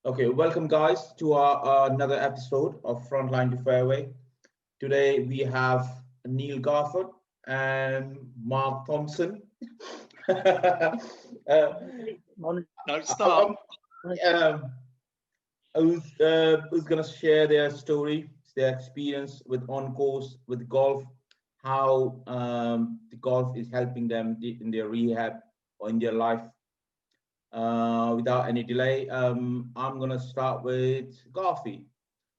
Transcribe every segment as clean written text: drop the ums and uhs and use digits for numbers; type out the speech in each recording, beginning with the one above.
Okay, welcome guys to our another episode of Frontline to Fairway. Today we have Neil Garfoot and Mark Thompson. uh, Don't start. Who's going to share their story, their experience with on course with golf, how the golf is helping them in their rehab or in their life. Without any delay, I'm gonna start with Garfi.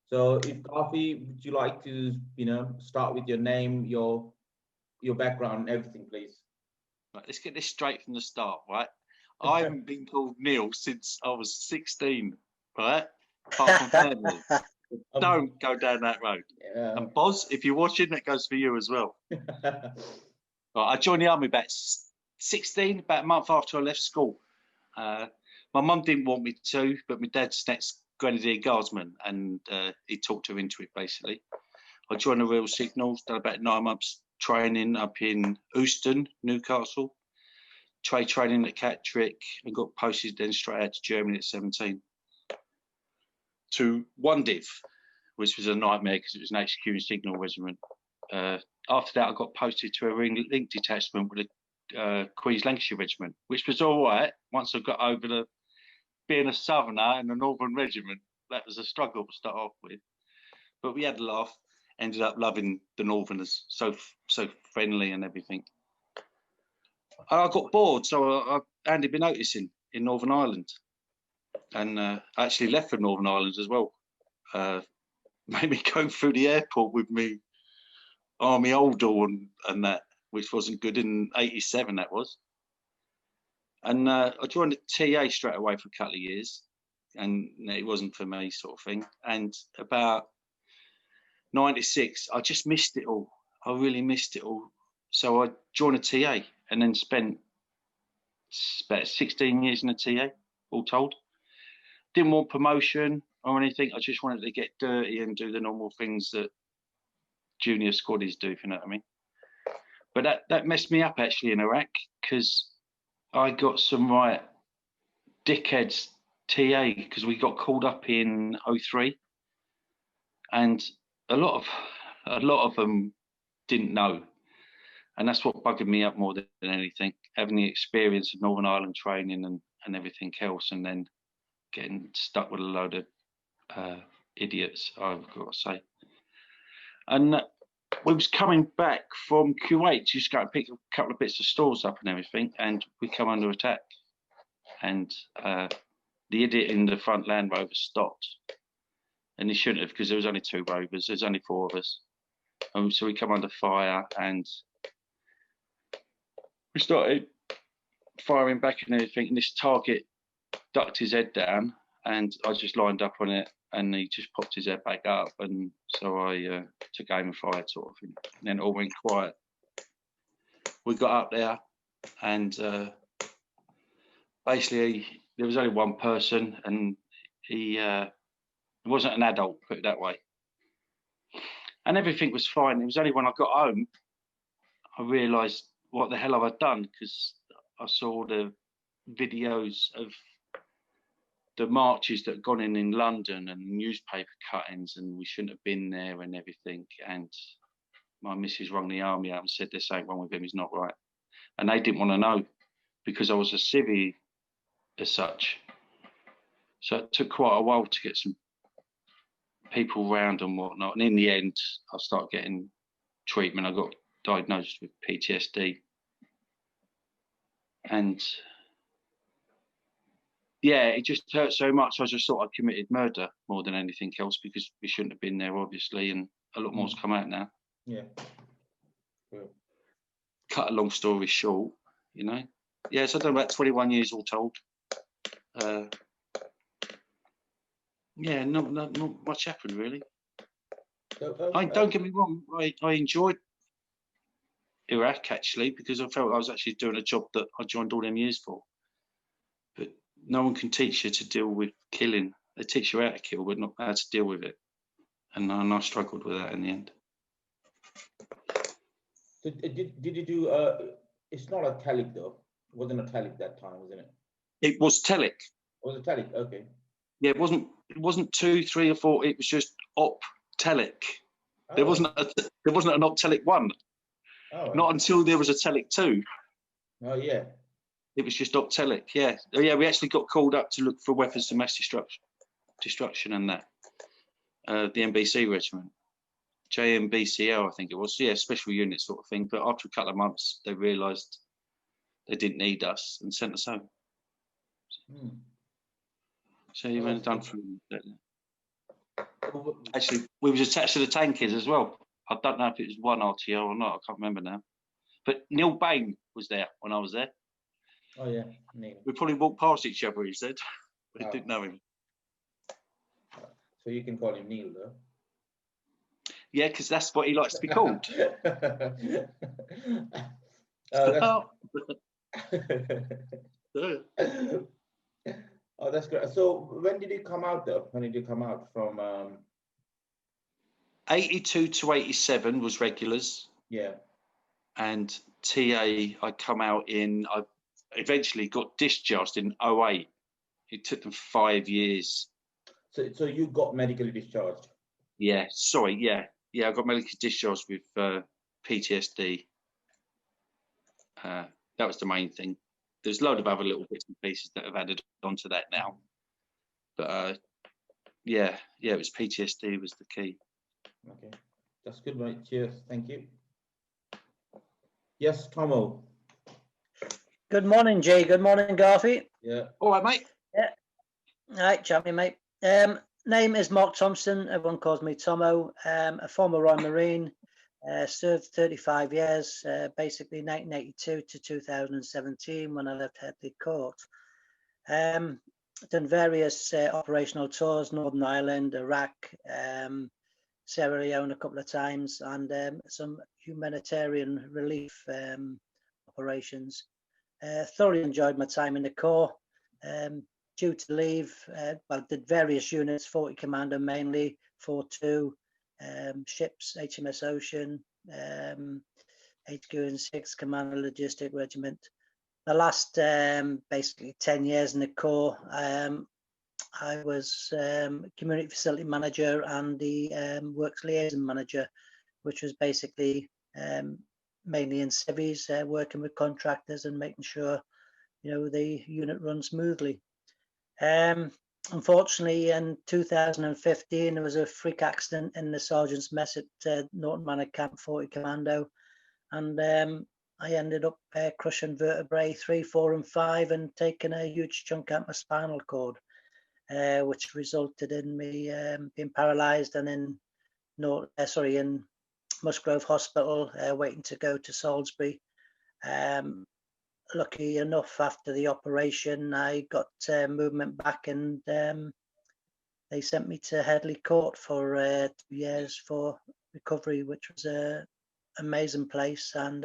So, if Garfi, would you like to, start with your name, your background, and everything, please? Right, let's get this straight from the start, right? I haven't been called Neil since I was 16, right? Apart from family. Don't go down that road. And Boz, if you're watching, that goes for you as well. Right, I joined the army about 16, about a month after I left school. My mum didn't want me to, but my dad's next Grenadier Guardsman, and he talked her into it, basically. I joined the Royal Signals, done about 9 months training up in Euston, Newcastle, trade training at Catterick, and got posted then straight out to Germany at 17 to one div, which was a nightmare because it was an HQ and signal regiment. After that, I got posted to a ring link detachment with a Queen's Lancashire Regiment, which was all right once I got over the being a southerner in a northern regiment. That was a struggle to start off with, but we had a laugh. Ended up loving the northerners, so friendly and everything. And I got bored, so I handed me notice in Northern Ireland, and I actually left for Northern Ireland as well. Made me go through the airport with me Army Oldall and that, which wasn't good in '87. That was. And I joined the TA straight away for a couple of years, and it wasn't for me, sort of thing. And about '96, I just missed it all. I really missed it all. So I joined a TA and then spent about 16 years in a TA, all told. Didn't want promotion or anything. I just wanted to get dirty and do the normal things that junior squaddies do, if you know what I mean. But that messed me up actually in Iraq, because I got some right dickheads TA, because we got called up in '03, and a lot of them didn't know, and that's what bugged me up more than anything. Having the experience of Northern Ireland training and everything else, and then getting stuck with a load of idiots, I've got to say. And we was coming back from Kuwait, just go and pick a couple of bits of stores up and everything, and we come under attack. And the idiot in the front Land Rover stopped, and he shouldn't have, because there was only 2 Rovers. There's only 4 of us, so we come under fire, and we started firing back and everything. And this target ducked his head down, and I just lined up on it, and he just popped his head back up, and so I took aim and fired, sort of thing. And then it all went quiet. We got up there, and basically there was only one person, and he wasn't an adult, put it that way. And everything was fine. It was only when I got home I realised what the hell have I done, because I saw the videos of the marches that had gone in London and newspaper cuttings, and we shouldn't have been there and everything. And my missus rang the army up and said, "There's something wrong with him, he's not right." And they didn't want to know, because I was a civvy as such. So it took quite a while to get some people round and whatnot. And in the end, I started getting treatment. I got diagnosed with PTSD. And yeah, it just hurt so much. I just thought I committed murder more than anything else, because we shouldn't have been there, obviously, and a lot more's come out now. Yeah. Cool. Cut a long story short, you know. Yeah, so I've done about 21 years all told. Yeah, not much happened really. Don't get me wrong, I enjoyed Iraq actually, because I felt I was actually doing a job that I joined all them years for. But no one can teach you to deal with killing. They teach you how to kill, but not how to deal with it. And I struggled with that in the end. So did you do? It's not a telic though. It wasn't a telic that time, wasn't it? It was telic. Was it telic? Okay. Yeah, it wasn't 2, 3, or 4. It was just op-telic. Oh. There wasn't an op-telic 1. Oh, Not until there was a telic 2. Oh yeah. It was just op-telic. Yeah. Oh yeah. We actually got called up to look for weapons of mass destruction and that. The NBC regiment, JMBCL, I think it was. Yeah, special unit sort of thing. But after a couple of months, they realised they didn't need us and sent us home. So you went done from that. Actually, we was attached to the tankers as well. I don't know if it was 1 RTO or not. I can't remember now. But Neil Bain was there when I was there. Oh yeah, Neil. We probably walked past each other, he said. But I didn't know him. So you can call him Neil, though. Yeah, because that's what he likes to be called. Oh, that's great. So when did you come out, though? When did you come out from? 82 to 87 was regulars. Yeah. And TA, I come out in, I eventually got discharged in 08. It took them 5 years. So you got medically discharged? Yeah, sorry, yeah. I got medically discharged with PTSD. That was the main thing. There's a load of other little bits and pieces that have added onto that now. But yeah, it was PTSD was the key. Okay, that's good, mate. Cheers, thank you. Yes, Tomo. Good morning, Jay. Good morning, Garfy. Yeah. All right, mate. Yeah. All right, champion, mate. Name is Mark Thompson. Everyone calls me Tomo. A former Royal Marine. Served 35 years, basically 1982 to 2017 when I left Headley Court. Done various operational tours, Northern Ireland, Iraq, Sierra Leone a couple of times, and some humanitarian relief operations. Thoroughly enjoyed my time in the Corps. Due to leave, well, did various units, 40 Commando mainly, 4-2, ships, HMS Ocean, HQ and 6 Commando Logistic Regiment. The last basically 10 years in the Corps, I was community facility manager and the works liaison manager, which was basically mainly in civvies, working with contractors and making sure, you know, the unit runs smoothly. Unfortunately, in 2015, there was a freak accident in the sergeant's mess at Norton Manor Camp 40 Commando, and I ended up crushing vertebrae 3, 4, and 5, and taking a huge chunk out my spinal cord, which resulted in me being paralysed and in Musgrove Hospital, waiting to go to Salisbury. Lucky enough, after the operation, I got movement back, and they sent me to Headley Court for 2 years for recovery, which was an amazing place, and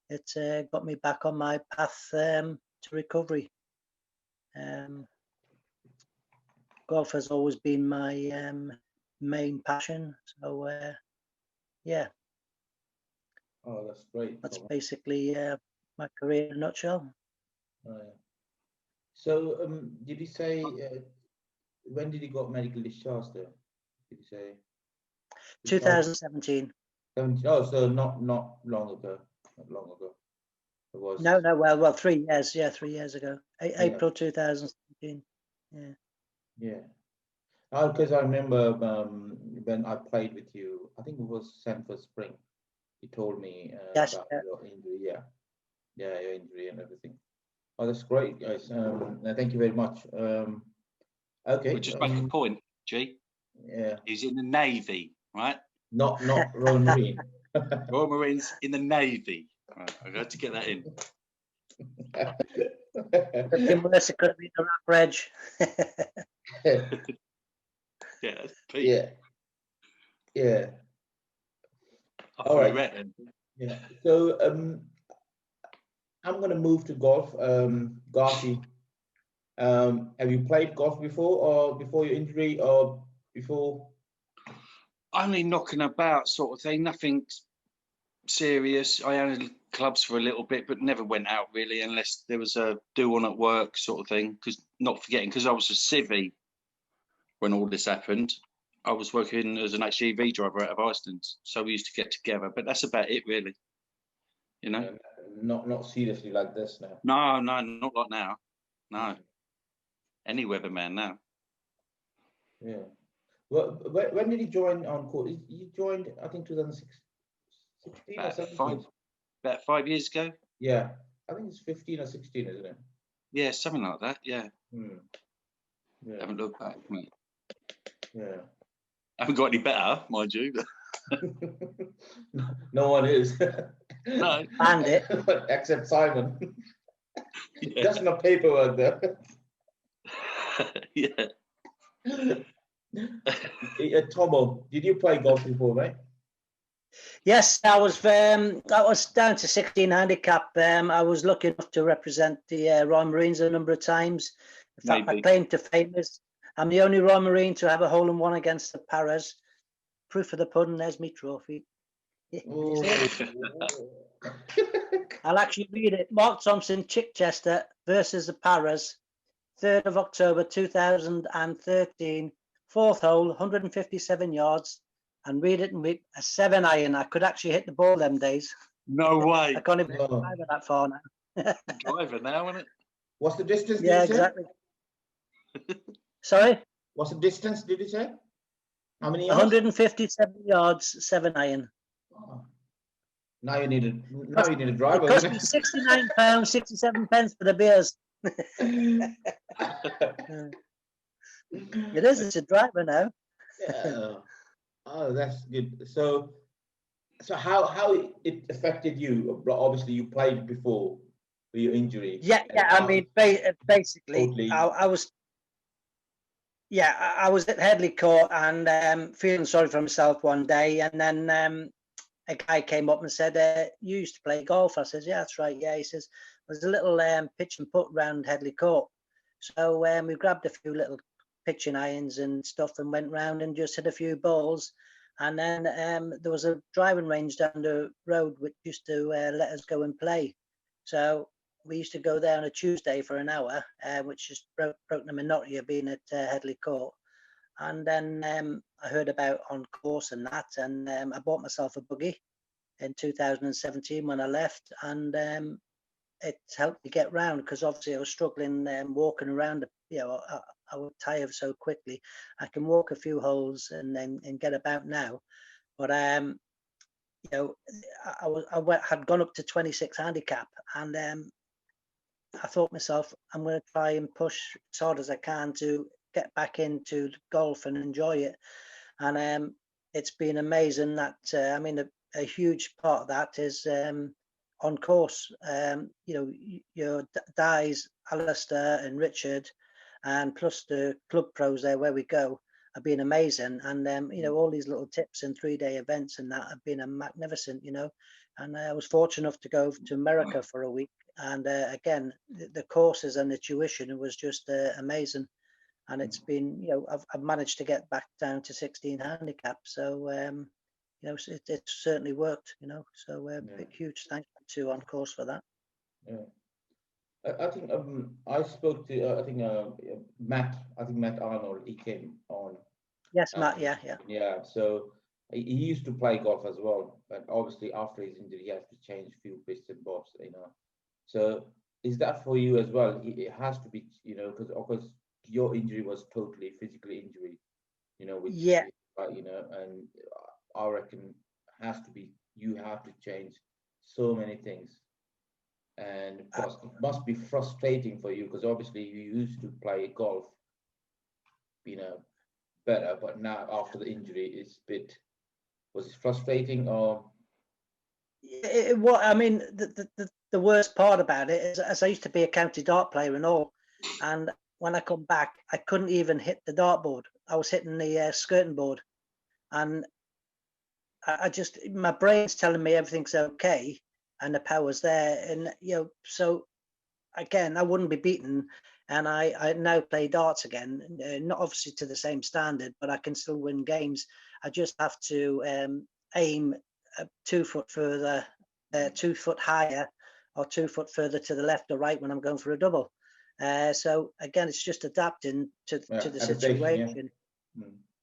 it got me back on my path to recovery. Golf has always been my main passion, so yeah. Oh, that's great. That's basically my career in a nutshell. Oh, yeah. So, did you say when did you got medical discharge there? Did you say 2017? Oh, so not long ago. Not long ago. It was. No. Well, 3 years. Yeah, 3 years ago. April 2017. Yeah. Yeah. Because I remember when I played with you, I think it was Sanford Spring. You told me Yes, about your injury. Yeah, your injury and everything. Oh, that's great, guys. Thank you very much. Okay. We'll just make a point, G. Yeah. He's in the Navy, right? Not Royal Marine. Royal Marines in the Navy. Right, I got to get that in. Melissa could have been the rap reg. Yeah, Pete. Yeah. All right. Yeah. So I'm gonna move to golf. Garfy, have you played golf before, or before your injury, or before? Only knocking about sort of thing, nothing serious. I owned clubs for a little bit, but never went out really unless there was a do on at work sort of thing. Because not forgetting, because I was a civvy when all this happened, I was working as an HGV driver out of Iceland, so we used to get together. But that's about it, really. You know, not seriously like this now. No, not like now. No, any weatherman now. Yeah. Well, when did you join on course? You joined, I think, 2016 or 17. About 5 years ago. Yeah, I think it's 15 or 16, isn't it? Yeah, something like that. Yeah. Yeah. Haven't looked back, mate. Yeah. Haven't got any better, mind you. No one is. No. And it. Except Simon. Yeah. Just no paperwork there. Yeah. Tomo, did you play golf before, mate? Yes, I was down to 16 handicap. I was lucky enough to represent the Royal Marines a number of times. In fact, my claim to fame is I'm the only Royal Marine to have a hole-in-one against the Paras. Proof of the pudding, there's me trophy. I'll actually read it. Mark Thompson, Chichester versus the Paras, 3rd of October 2013, 4th hole, 157 yards, and read it with a 7-iron. I could actually hit the ball them days. No way. I can't even drive it that far now. Driver now, isn't it? What's the distance? Yeah, exactly. Sorry? What's the distance, did you say? How many yards? 157 yards, 7-iron. Oh. Now you need a driver. It cost me £69, 67 pence for the beers. It is, it's a driver now. Yeah. Oh, that's good. So how it affected you? Obviously, you played before for your injury. Yeah. I mean, basically, totally. I was at Headley Court and feeling sorry for myself one day, and then a guy came up and said, "You used to play golf?" I said, "Yeah, that's right." Yeah, he says, "There's a little pitch and putt round Headley Court." So we grabbed a few little pitching irons and stuff and went round and just hit a few balls. And then there was a driving range down the road which used to let us go and play. So we used to go there on a Tuesday for an hour, which just broke the monotony of being at Headley Court. And then I heard about on course and that, and I bought myself a buggy in 2017 when I left, and it helped me get round because obviously I was struggling walking around. I would tire so quickly. I can walk a few holes and then get about now, but I had gone up to 26 handicap, and I thought myself, I'm going to try and push as hard as I can to get back into golf and enjoy it. And it's been amazing that a huge part of that is on course. Your Dies, Alistair and Richard, and plus the club pros there where we go have been amazing. And all these little tips and 3-day events and that have been magnificent. And I was fortunate enough to go to America for a week, and again the courses and the tuition was just amazing. And it's been, I've managed to get back down to 16 handicap. So, it certainly worked, So huge thank you to On Course for that. Yeah, I think I spoke to Matt. I think Matt Arnold. He came on. Yes, Matt. Yeah. Yeah. So he used to play golf as well, but obviously after his injury, he has to change a few bits and bobs. So is that for you as well? It has to be, because of course your injury was totally physically injury, and I reckon has to be, you have to change so many things, and of course it must be frustrating for you because obviously you used to play golf, better, but now after the injury was it frustrating or? The worst part about it is, as I used to be a county dart player and all, and when I come back, I couldn't even hit the dartboard. I was hitting the skirting board, and my brain's telling me everything's okay, and the power's there, and so again, I wouldn't be beaten, and I now play darts again, not obviously to the same standard, but I can still win games. I just have to aim 2 foot further, 2 foot higher, or 2 foot further to the left or right when I'm going for a double. So again, it's just adapting to the situation.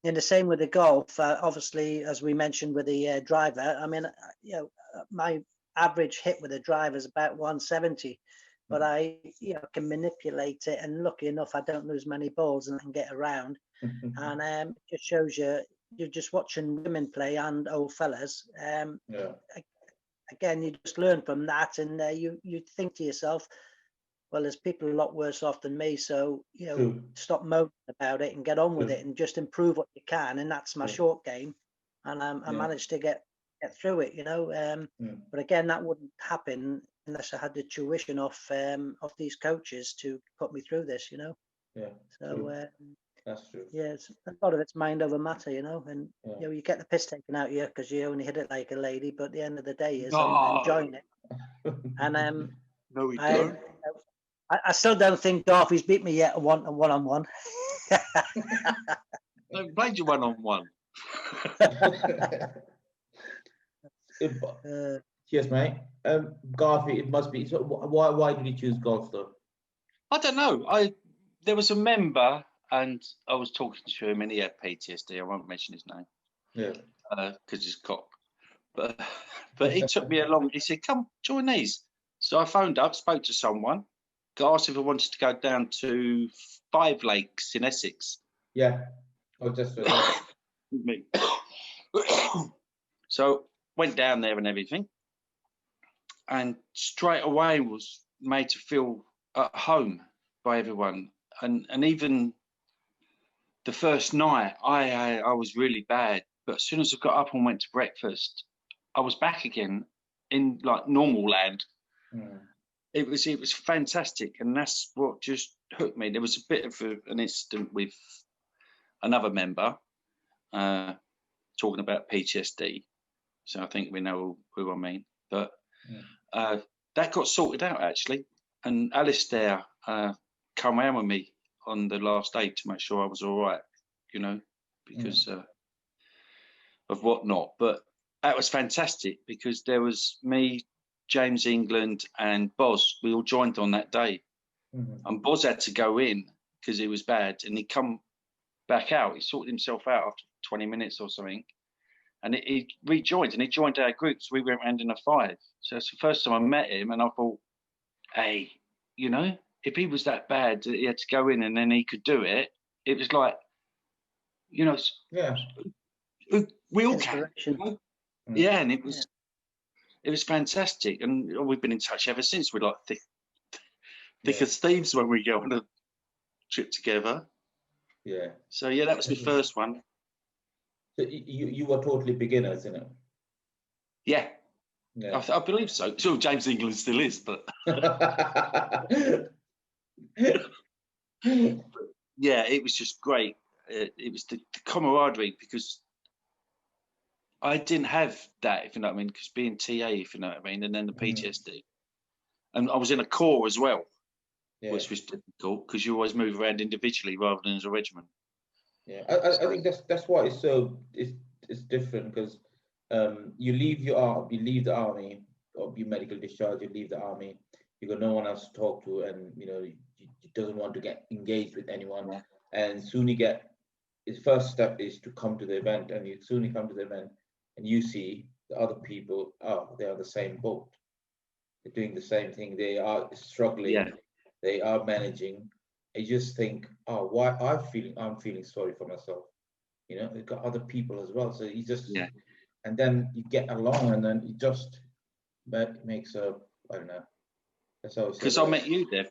And the same with the golf. Obviously, as we mentioned with the driver, I mean, my average hit with a driver is about 170, but I, can manipulate it. And lucky enough, I don't lose many balls and I can get around. And it just shows you're just watching women play and old fellas. Again, you just learn from that, and you think to yourself, well, there's people a lot worse off than me, so stop moaning about it and get on with it and just improve what you can. And that's my short game, and I managed to get through it, But again, that wouldn't happen unless I had the tuition of these coaches to put me through this, So that's true. Yeah, a lot of it's mind over matter, and you get the piss taken out of you because you only hit it like a lady, but at the end of the day is I'm enjoying it. And no, we don't. I still don't think Garfie's beat me yet one-on-one. I've played you one-on-one. Yes, mate. Garfie, it must be. So why did you choose golf, though? I don't know. There was a member, and I was talking to him, and he had PTSD. I won't mention his name. Yeah. Because he's cock. But he took me along. He said, "Come join these." So I phoned up, spoke to someone, asked if I wanted to go down to Five Lakes in Essex. Yeah. Oh, just me. So went down there and everything, and straight away was made to feel at home by everyone. And even the first night, I was really bad, but as soon as I got up and went to breakfast, I was back again in like normal land. It was fantastic, and that's what just hooked me. There was a bit of an incident with another member talking about PTSD, so I think we know who I mean. But that got sorted out actually, and Alistair come around with me on the last day to make sure I was all right, because of whatnot. But that was fantastic because there was me, James England and Boz. We all joined on that day. And Boz had to go in because he was bad, and he come back out. He sorted himself out after 20 minutes or something, and he rejoined, and he joined our group. So we went round in a 5. So it's the first time I met him, and I thought, hey, if he was that bad that he had to go in and then he could do it, it was like, we all can. Yeah, and it was fantastic, and we've been in touch ever since. We're like thick as thieves when we go on a trip together. Yeah. So yeah, that was my first one. So you were totally beginners, Yeah. I believe so. Sure, James England still is, but yeah, it was just great. It was the camaraderie, because I didn't have that, if you know what I mean, because being TA, if you know what I mean, and then the PTSD. And I was in a corps as well, which was difficult because you always move around individually rather than as a regiment. Yeah, I think that's why it's different, because you leave the army, or your medical discharge, you leave the army, you got no one else to talk to, and you doesn't want to get engaged with anyone. And soon his first step is to come to the event, and you come to the event and you see the other people, they are the same boat, they're doing the same thing, they are struggling, they are managing. I just think, why I'm feeling sorry for myself. You've got other people as well, so you just and then you get along, and then that makes I don't know. That's how. Because I met you there.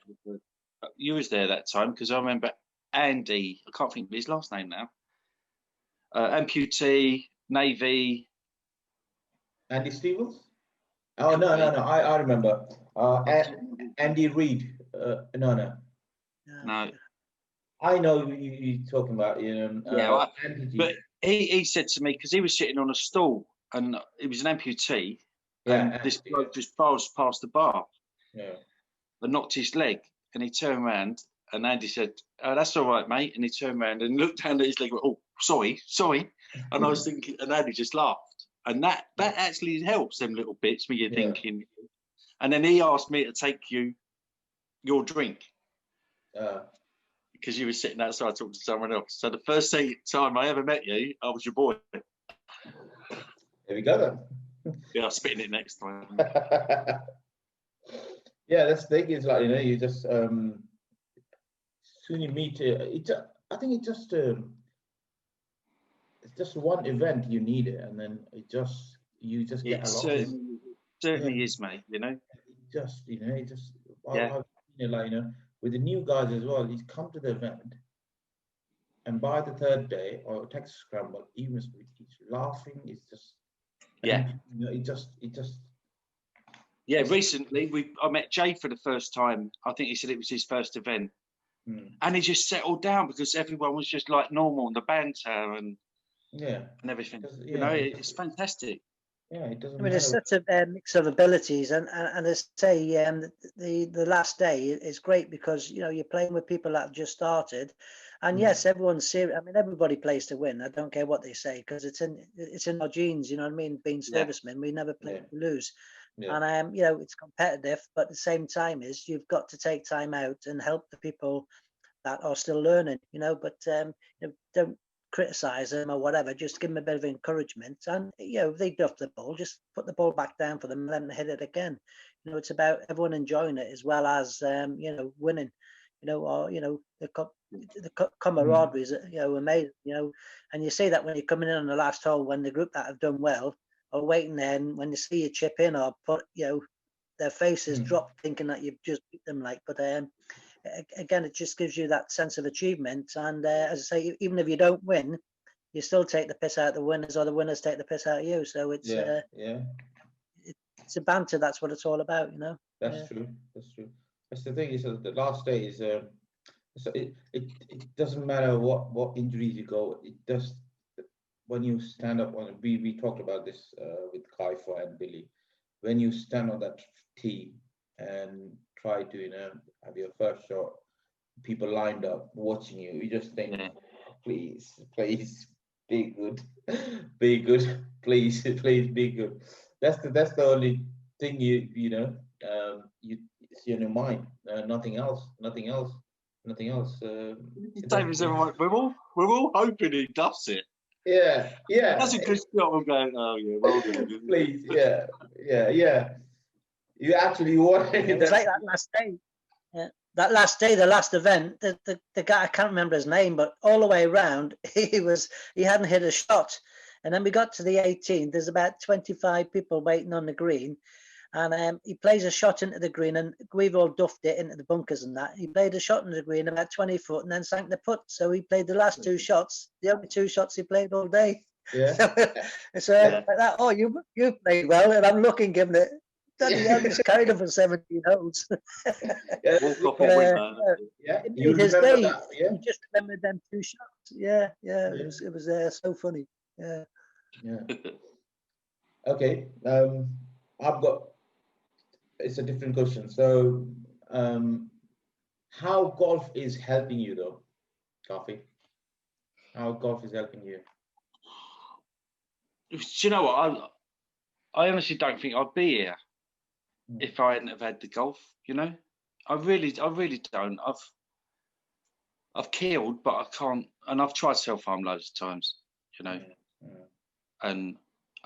You was there that time, because I remember Andy. I can't think of his last name now. Amputee, Navy. Andy Stevens? Oh no! I remember. Andy Reid. No. I know you're talking about. But he said to me, because he was sitting on a stool, and he was an amputee, and this bloke just passed past the bar, and knocked his leg, and he turned around, and Andy said, "Oh, that's all right, mate," and he turned around and looked down at his leg, and went, "Oh, sorry," and I was thinking, and Andy just laughed, and that actually helps them little bits when you're thinking. And then he asked me to take you your drink. because you were sitting outside talking to someone else. So the first time I ever met you, I was your boy. There we go then. Yeah, I'm spitting it next time. Yeah, that's the thing is like, you know, you just soon you meet I think it's just one event you need it, and then you just get along. Certainly is, mate, you know. Just, you know, Yeah. I've seen it, like, you know, with the new guys as well, he's come to the event, and by the third day or text scramble, even he's laughing, it's just, yeah, you know, it just yeah. Recently I met Jay for the first time. I think he said it was his first event, and he just settled down because everyone was just like normal, and the banter and everything. You know, it's fantastic. Yeah, it doesn't. I mean, it's such a mix of abilities, and I say the last day is great because, you know, you're playing with people that have just started, and yes, everyone's serious. I mean, everybody plays to win. I don't care what they say because it's in our genes. You know what I mean? Being servicemen, we never play to lose, and you know, it's competitive, but at the same time is you've got to take time out and help the people that are still learning. You know, but you know, don't criticize them or whatever, just give them a bit of encouragement, and you know, if they duff the ball, just put the ball back down for them and let them hit it again. You know, it's about everyone enjoying it as well as you know, winning, you know, or you know, the camaraderie is, you know, amazing, you know, and you see that when you're coming in on the last hole, when the group that have done well are waiting there, and when they see you chip in or put, you know, their faces drop thinking that you've just beat them, like, but again, it just gives you that sense of achievement. And as I say, even if you don't win, you still take the piss out of the winners, or the winners take the piss out of you. So it's it's a banter. That's what it's all about, you know. That's true. That's true. That's the thing is that the last day is so it doesn't matter what injuries you go. It does when you stand up on. We talked about this with Kaifa and Billy. When you stand on that tee and try to, you know, have your first shot, people lined up watching you, you just think, please be good, be good, please be good. That's the only thing you know, it's in your mind, nothing else. Same as everyone. We're all hoping he does it. Yeah. That's a good shot. I'm going, oh yeah, well done. Please, yeah. You actually wanted it was like that last day. Yeah. That last day, the last event, the guy, I can't remember his name, but all the way around, he hadn't hit a shot. And then we got to the 18th. There's about 25 people waiting on the green. And he plays a shot into the green, and we've all duffed it into the bunkers and that. He played a shot into the green about 20 foot and then sank the putt. So he played the last two shots, the only two shots he played all day. Yeah. So like that, oh, you played well. And I'm looking, giving it. Bloody hell, he's carried him for 17 holes. You his remember day, that? Yeah. He just remembered them two shots. Yeah. It was so funny. Yeah. Okay. I've got. It's a different question. So, how golf is helping you, though, Coffee? How golf is helping you? Do you know what? I honestly don't think I'd be here if I hadn't have had the golf. You know, I really don't. I've killed, but I can't, and I've tried self-harm loads of times. You know, and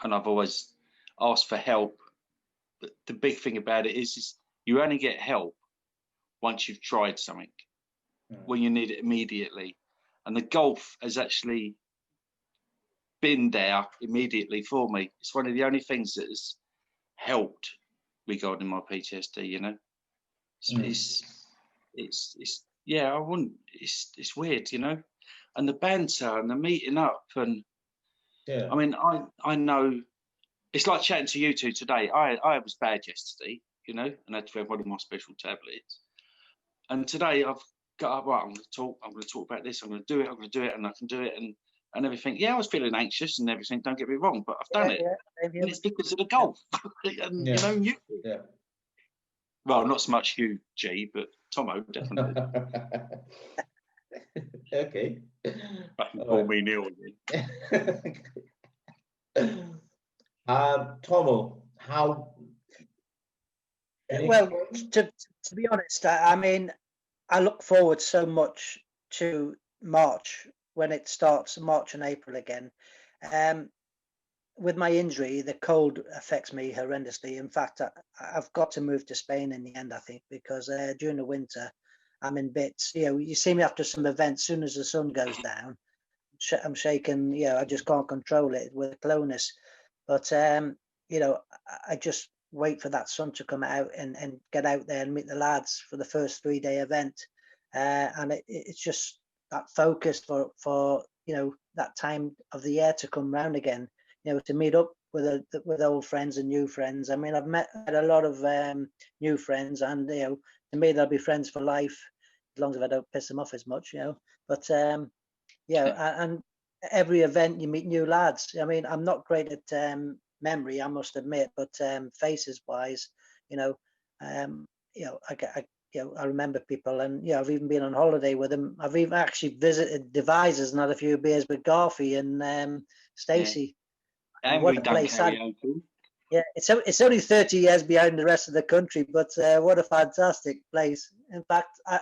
I've always asked for help. But the big thing about it is you only get help once you've tried something, when you need it immediately. And the golf has actually been there immediately for me. It's one of the only things that has helped regarding my PTSD, you know. It's yeah, I wouldn't, it's weird, you know. And the banter and the meeting up, and I mean, I know it's like chatting to you two today. I was bad yesterday, you know, and I had to have one of my special tablets. And today I've got up, right, I'm going to talk about this, I'm going to do it, and I can do it, and everything. Yeah, I was feeling anxious and everything, don't get me wrong, but I've done it. And it's because of the golf. And, you know, you. Yeah. Well, not so much you, G, but Tomo, definitely. Okay. I can call me Neil again. Tomo, how? Well, to be honest, I mean, I look forward so much to March, when it starts, March and April again. With my injury, the cold affects me horrendously. In fact, I've got to move to Spain in the end, I think, because during the winter, I'm in bits. You see me after some events, as soon as the sun goes down, I'm shaking. I just can't control it with clonus. But I just wait for that sun to come out and get out there and meet the lads for the first 3-day event. And it's just that focus for that time of the year to come round again. To meet up with old friends and new friends. I mean, I've met a lot of new friends, and to me they'll be friends for life, as long as I don't piss them off as much. But and every event you meet new lads. I mean, I'm not great at memory, I must admit, but faces wise, I remember people, and I've even been on holiday with them. I've even actually visited Devizes and had a few beers with Garfy and Stacey. And what we a don't place! karaoke. Yeah, it's only 30 years behind the rest of the country, but what a fantastic place! In fact, I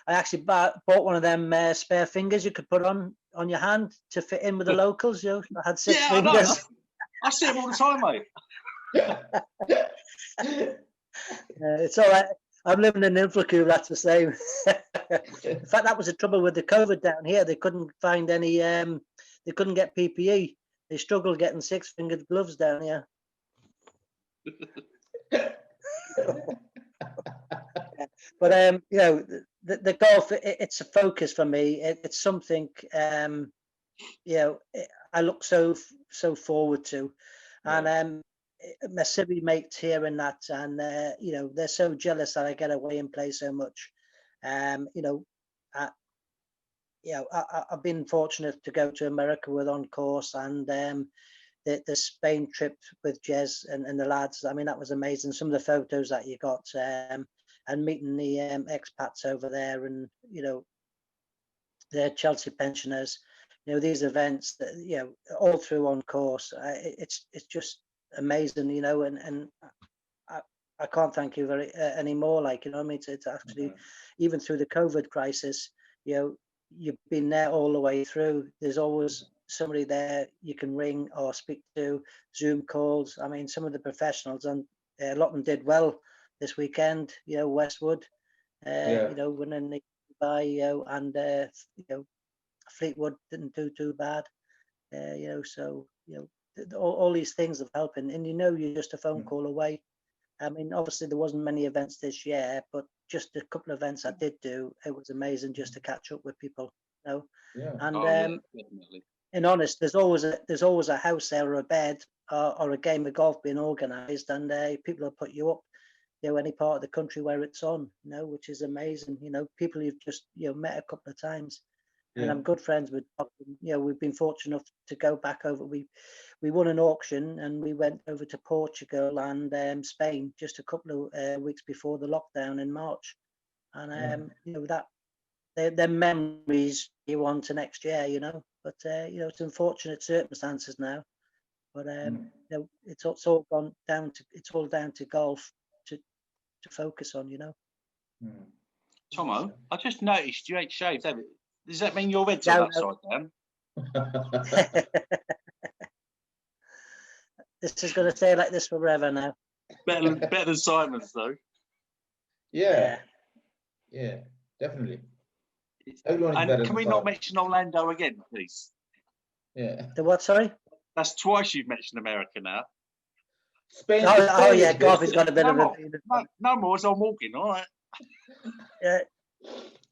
actually bought one of them spare fingers you could put on your hand to fit in with the locals. I had 6 fingers. I see them all the time, mate. It's all right. I'm living in Ilfracombe, that's the same. In fact, that was the trouble with the COVID down here. They couldn't find any. They couldn't get PPE. They struggled getting 6-fingered gloves down here. But the golf, it's a focus for me. It's something I look so forward to, and my civvy mates here and that, and they're so jealous that I get away and play so much. I've been fortunate to go to America with On Course, and the Spain trip with Jez and the lads. I mean, that was amazing. Some of the photos that you got, and meeting the expats over there, and the Chelsea pensioners. These events that all through On Course. It's just amazing, and I can't thank you very anymore. Like, I mean, to actually, even through the COVID crisis, you've been there all the way through. There's always somebody there you can ring or speak to, Zoom calls. I mean, some of the professionals, and a lot of them did well this weekend. Westwood, winning the Dubai, and Fleetwood didn't do too bad. So all these things have helped, and you're just a phone call away. I mean, obviously there wasn't many events this year, but just a couple of events I did do, it was amazing just to catch up with people. And definitely. in honest, there's always a house there, or a bed, or a game of golf being organised, and people will put you up, any part of the country where it's on, which is amazing. People you've just met a couple of times. And I'm good friends with Bob. We've been fortunate enough to go back over. We won an auction, and we went over to Portugal and Spain just a couple of weeks before the lockdown in March. And that they're memories you want to next year, But it's unfortunate circumstances now. But it's all down to golf to focus on, Tomo, I just noticed you ain't shaved, have you? Does that mean your head's on upside down? This is going to stay like this forever now. Better than Simon's, though. Yeah, definitely. And can we not mention Orlando again, please? Yeah. The what? Sorry. That's twice you've mentioned America now. Spain. Oh yeah, Garfy's got a bit of a. No more as I'm walking. All right. Yeah.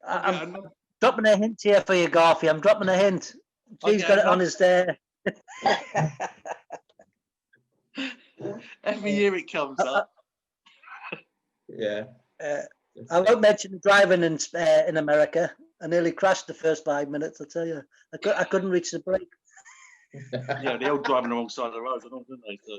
I'm dropping a hint here for you, Garfy. I'm dropping a hint. He's got it on his there. Every year it comes up. Yeah. I won't mention driving in America. I nearly crashed the first 5 minutes. I tell you, I couldn't reach the brake. Yeah, they all driving alongside the road, didn't they? So.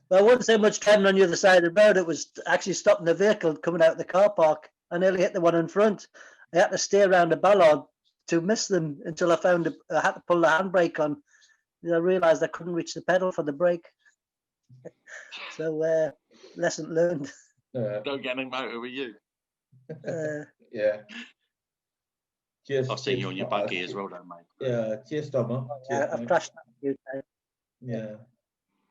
Well, it wasn't so much driving on the other side of the road. It was actually stopping the vehicle coming out of the car park. I nearly hit the one in front. I had to steer around the ballard to miss them until I found I had to pull the handbrake on. I realised I couldn't reach the pedal for the brake. So, lesson learned. Don't get any motor with you. Yeah. Cheers. I've seen you on your buggy as well, though, mate. Yeah, cheers, Tomo. Yeah, I've crashed that a few times.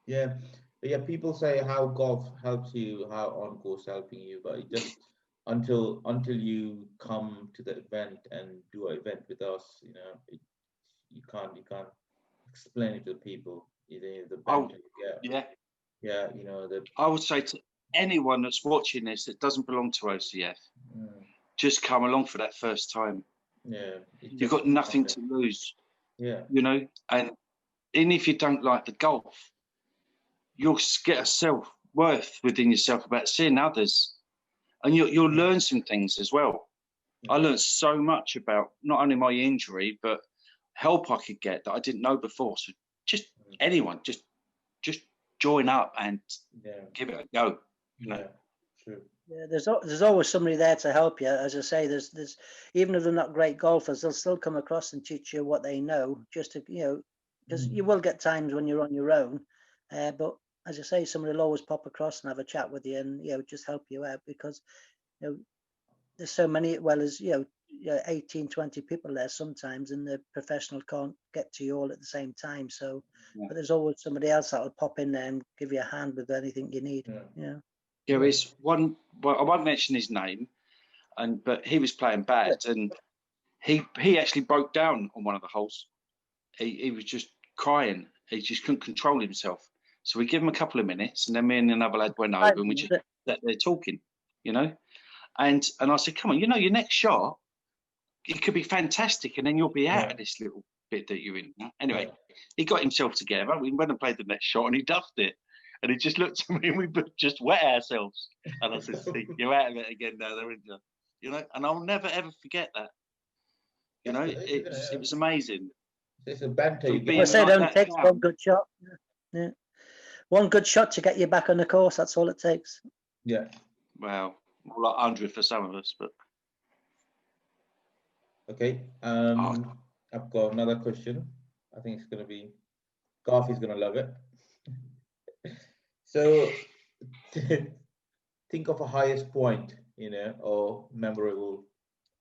Yeah. But yeah, people say how golf helps you, how on course helping you, but it just until you come to the event and do an event with us, you know, you can't explain it to people. The banter you get. Yeah, you know, I would say to anyone that's watching this that doesn't belong to OCF, just come along for that first time. Yeah, you've got nothing to lose. Yeah, you know, and even if you don't like the golf, you'll get a self-worth within yourself about seeing others, and you'll learn some things as well. I learned so much about not only my injury but help I could get that I didn't know before. So just anyone, just join up and give it a go. You know. True. Yeah, there's always somebody there to help you. As I say, there's even if they're not great golfers, they'll still come across and teach you what they know. Just to because you will get times when you're on your own, but as I say, somebody will always pop across and have a chat with you and just help you out, because there's so many, well as 18, 20 people there sometimes, and the professional can't get to you all at the same time. So but there's always somebody else that will pop in there and give you a hand with anything you need. There is one, well, I won't mention his name, but he was playing bad, and he actually broke down on one of the holes. He was just crying. He just couldn't control himself. So we give him a couple of minutes, and then me and another lad went over and we just sat there talking, and I said, come on, your next shot, it could be fantastic, and then you'll be out of this little bit that you're in. Anyway, he got himself together. We went and played the next shot, and he duffed it. And he just looked at me, and we just wet ourselves. And I said, see, you're out of it again now, aren't you? And I'll never, ever forget that. It was amazing. It's a banter. I say, don't take one good shot. Yeah. One good shot to get you back on the course. That's all it takes. Yeah. Well, more like 100 for some of us, but. Okay. I've got another question. I think it's going to be, Garfie's going to love it. So, think of a highest point, or memorable,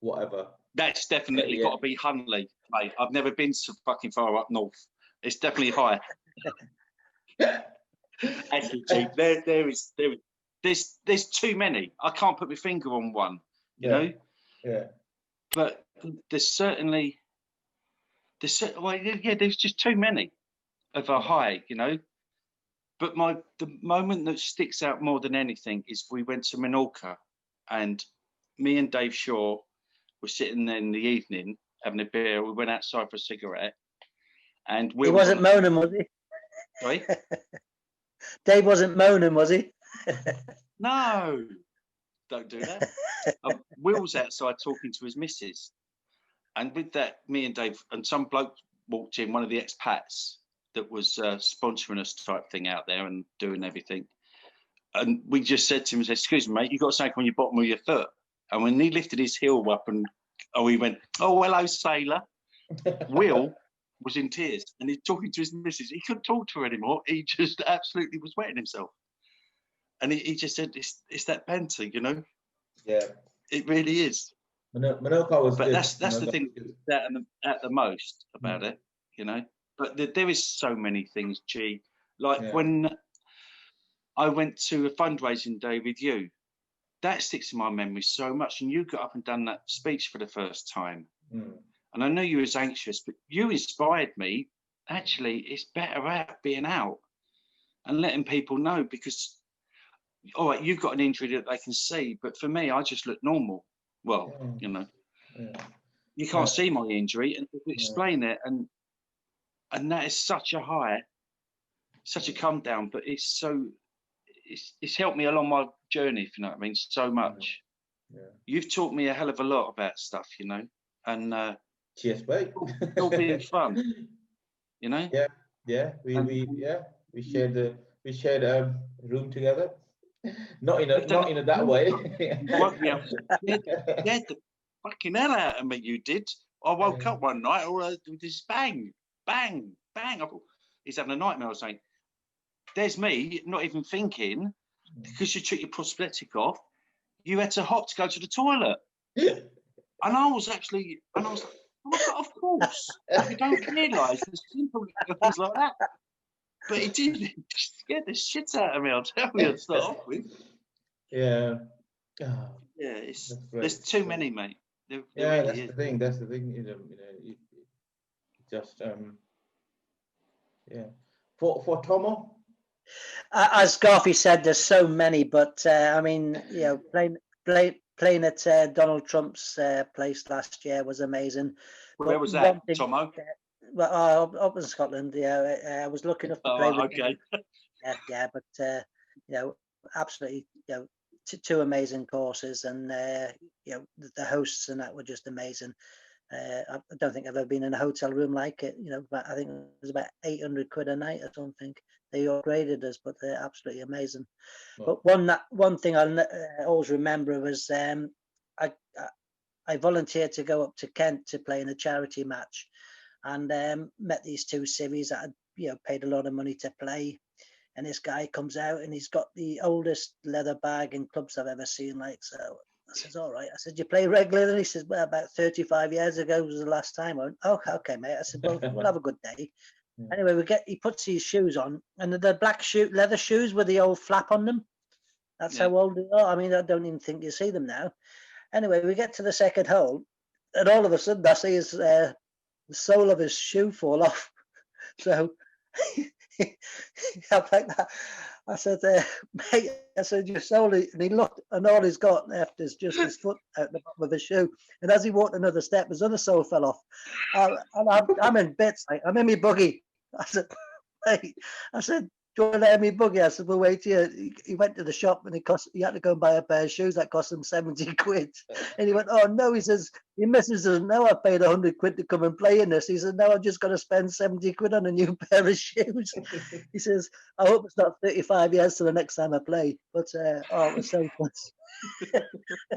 whatever. That's definitely got to be Hunley, mate. I've never been so fucking far up north. It's definitely high. Actually, there's too many. I can't put my finger on one. You know. Yeah. But there's just too many of a high. But the moment that sticks out more than anything is we went to Menorca, and me and Dave Shaw were sitting there in the evening having a beer. We went outside for a cigarette, and he wasn't moaning, was he? Sorry? Dave wasn't moaning, was he? No, don't do that. Will's outside talking to his missus, and with that, me and Dave and some bloke walked in, one of the expats that was sponsoring us type thing out there and doing everything. And we just said to him, excuse me, mate, you got something on your bottom of your foot. And when he lifted his heel up and he went, oh, hello, sailor. Will was in tears, and he's talking to his missus. He couldn't talk to her anymore. He just absolutely was wetting himself. And he just said, it's that banter, Yeah. It really is. Menorca was but good. That's the thing that at the most about it, But there is so many things, when I went to a fundraising day with you, that sticks in my memory so much. And you got up and done that speech for the first time. And I know you was anxious, but you inspired me. Actually, it's better out being out and letting people know, because, all right, you've got an injury that they can see, but for me, I just look normal. Well, you can't see my injury, and explain it, and that is such a high, such a come down, but it's helped me along my journey, if you know what I mean, so much. You've taught me a hell of a lot about stuff, and cheers, mate. It'll be fun, Yeah. We shared a room together. Not in a that way. Woke me up. Yeah, the fucking hell out of me, you did. I woke up one night, all this bang, bang, bang. I thought, he's having a nightmare. I was saying, there's me, not even thinking, because you took your prosthetic off, you had to hop to go to the toilet. And I was like, oh, of course, you don't realise the simple things like that. But it did scared the shit out of me, I'll tell you, to start off with. Yeah. Yeah, there's too many, mate. There yeah, really the thing. That's the thing. You just yeah. For Tomo. As Garfy said, there's so many, but I mean, playing at Donald Trump's place last year was amazing. Where was that, Tomo? Well, up in Scotland. Yeah, I was lucky enough to play with. Okay. Yeah, but absolutely, two amazing courses, and the hosts and that were just amazing. I don't think I've ever been in a hotel room like it. But I think it was about 800 quid a night or something. They upgraded us, but they're absolutely amazing. Oh. But one thing I'll always remember was I volunteered to go up to Kent to play in a charity match, and met these two civvies that had paid a lot of money to play. And this guy comes out and he's got the oldest leather bag and clubs I've ever seen. So I says, all right. I said, you play regularly? He says, well, about 35 years ago was the last time. I went, oh, okay, mate. I said, well, we'll have a good day. Anyway, he puts his shoes on, and the black leather shoes with the old flap on them. That's how old they are. I mean, I don't even think you see them now. Anyway, we get to the second hole, and all of a sudden I see the sole of his shoe fall off. So I like that. I said, mate, I said, your sole, and he looked, and all he's got left is just his foot out the bottom of his shoe. And as he walked another step, his other sole fell off. And I'm in bits. I'm in my buggy. I said, mate, do you want to let me buggy? I said, well, wait here. He went to the shop and he had to go and buy a pair of shoes that cost him 70 quid. And he went, oh no, he says, your missus doesn't know I paid 100 quid to come and play in this. He said, no, I'm just going to spend 70 quid on a new pair of shoes. He says, I hope it's not 35 years to the next time I play. But it was so fun.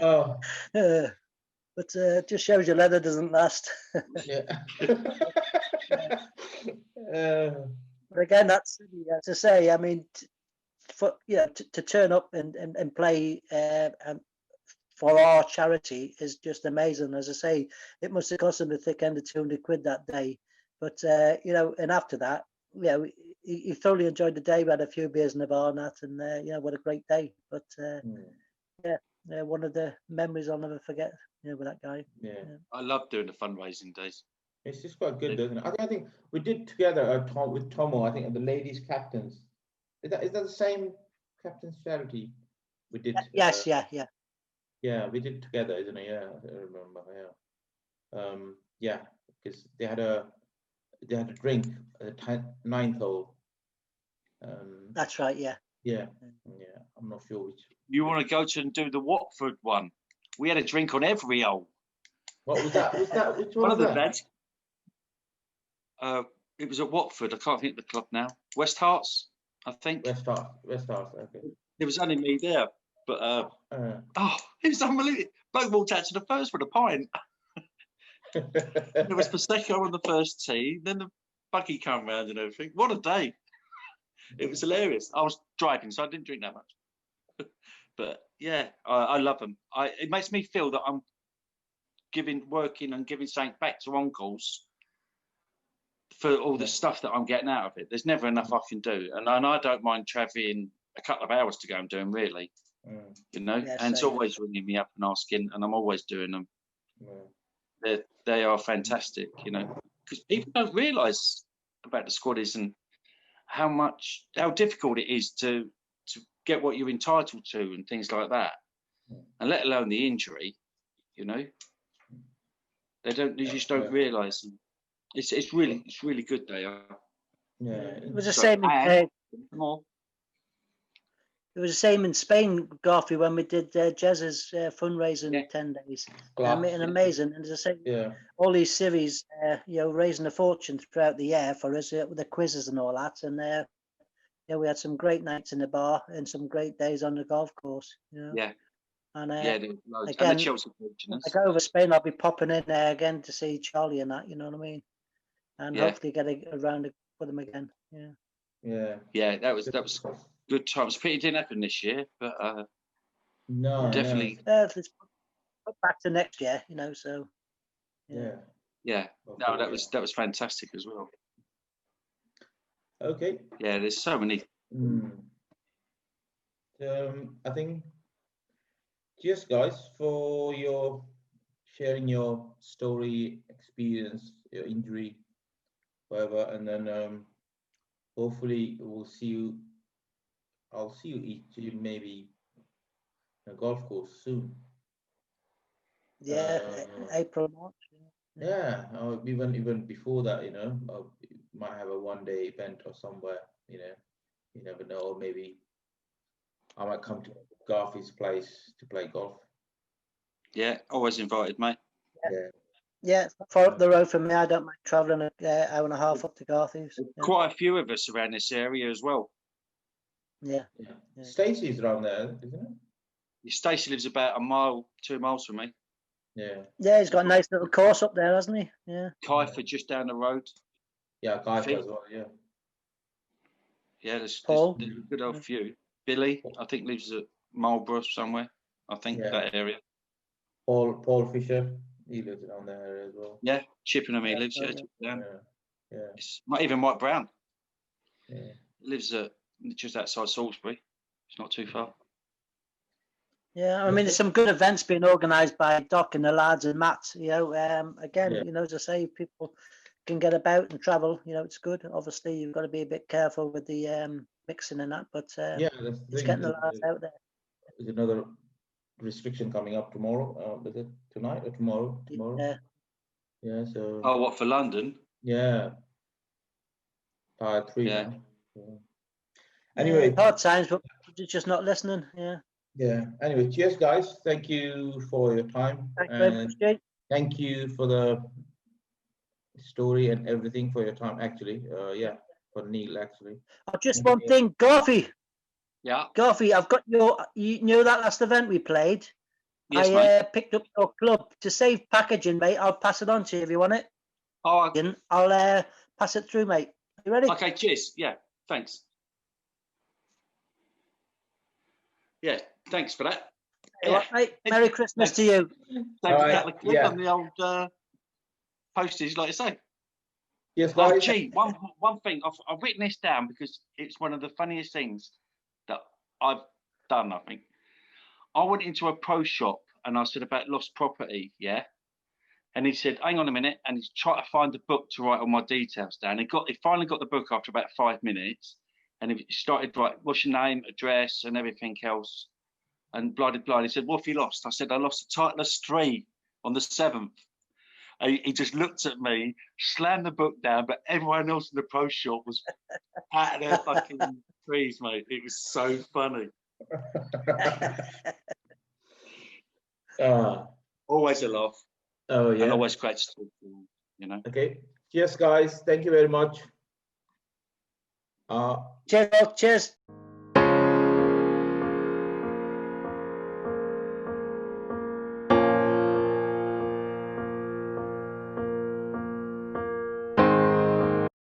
Oh. But it just shows you leather doesn't last. Yeah. But again, that's to say. I mean, to turn up and play for our charity is just amazing. As I say, it must have cost him a thick end of 200 quid that day. But and after that, he thoroughly enjoyed the day. We had a few beers in the bar and that, and what a great day. But one of the memories I'll never forget. With that guy. Yeah. I love doing the fundraising days. It's just quite good, doesn't it? I think we did together with Tomo. I think the ladies captains. Is that the same captain's charity we did? Yes, yeah. Yeah, we did together, isn't it? Yeah, I remember. Yeah. Because they had a drink at the 9th hole. That's right. Yeah. Yeah. I'm not sure which. You want to go to and do the Watford one? We had a drink on every hole. What was that? Which one of was the that? It was at Watford. I can't think of the club now. West Hearts, I think. West Hearts. Okay. There was only me there, but it was unbelievable. Bloke walked out to the first with a pint. There was Prosecco on the first tee. Then the buggy came round and everything. What a day! It was hilarious. I was driving, so I didn't drink that much. But yeah, I love them. It makes me feel that I'm working and giving something back to uncles for all the stuff that I'm getting out of it. There's never enough I can do, and I don't mind travelling a couple of hours to go and do them, really. Yeah, and it's always ringing me up and asking, and I'm always doing them. They are fantastic, because people don't realise about the squaddies and how difficult it is to get what you're entitled to and things like that, and let alone the injury. They just don't realise. It's really good. They are. Yeah, it was the same. It was the same in Spain, Garfy, when we did Jez's fundraising 10 days. Amazing, and as I say, all these series, raising a fortune throughout the year for us with the quizzes and all that, and we had some great nights in the bar and some great days on the golf course. Yeah. And again, and the Chelsea I go over Spain, I'll be popping in there again to see Charlie and that. You know what I mean? And hopefully get around with them again. Yeah. That was good times. Pity it didn't happen this year, but no, definitely. No. back to next year, so Yeah. No, that was fantastic as well. Okay. Yeah, there's so many. I think cheers, guys, for your sharing your story, experience, your injury, whatever, and then hopefully we'll see you. I'll see you each maybe a golf course soon. Yeah, April, March. Yeah, or even before that, might have a one-day event or somewhere. You never know. Or maybe I might come to Garfie's place to play golf. Yeah, always invited, mate. Yeah, it's not far up the road from me. I don't mind travelling an hour and a half up to Garfie's. Quite a few of us around this area as well. Yeah. Stacey's around there, isn't it? Stacey lives about 2 miles from me. Yeah. Yeah, he's got a nice little course up there, hasn't he? Yeah. Kiefer just down the road. Yeah, Kiefer as well. Yeah. Yeah, there's Paul. a good old few. Billy, I think, lives at Marlborough somewhere. I think that area. Paul Fisher, he lives around that area as well. Yeah, Chippenham he lives. Yeah. It's not even Mike Brown. Yeah. He lives just outside Salisbury. It's not too far. Yeah, I mean, there's some good events being organised by Doc and the lads and Matt. Again, as I say, people can get about and travel. It's good. Obviously, you've got to be a bit careful with the mixing and that, but it's getting the lads out there. There's another restriction coming up tomorrow. Is it tonight or tomorrow? Tomorrow. Yeah. So. Oh, what, for London? Yeah. Part 3 Yeah. now. Yeah. Anyway, hard times, but just not listening. Yeah. Yeah. Anyway, cheers, guys. Thank you for your time. Thank you for the story and everything for your time. Actually, for Neil. Actually. Just one thing, Garfie. Yeah. Garfie, I've got you know that last event we played? Yes, I picked up your club to save packaging, mate. I'll pass it on to you if you want it. Oh, I'll pass it through, mate. You ready? Okay, cheers. Yeah, thanks. Yeah, thanks for that. Right, mate. Merry Christmas to you. Thanks for that. Click on the old postage, like I say. Yes, guys. Oh, gee, one thing. I've written this down because it's one of the funniest things that I've done, I think. I went into a pro shop and I said about lost property, yeah? And he said, hang on a minute. And he's trying to find a book to write all my details down. He finally got the book after about 5 minutes. And he started writing, what's your name, address, and everything else. And blah, blah, blah. He said, what have you lost? I said, I lost a Titleist 3 on the 7th. And he just looked at me, slammed the book down, but everyone else in the pro shop was out of their fucking trees, mate. It was so funny. Always a laugh. Oh, yeah. And always great to talk to you, Okay. Cheers, guys. Thank you very much. Cheers.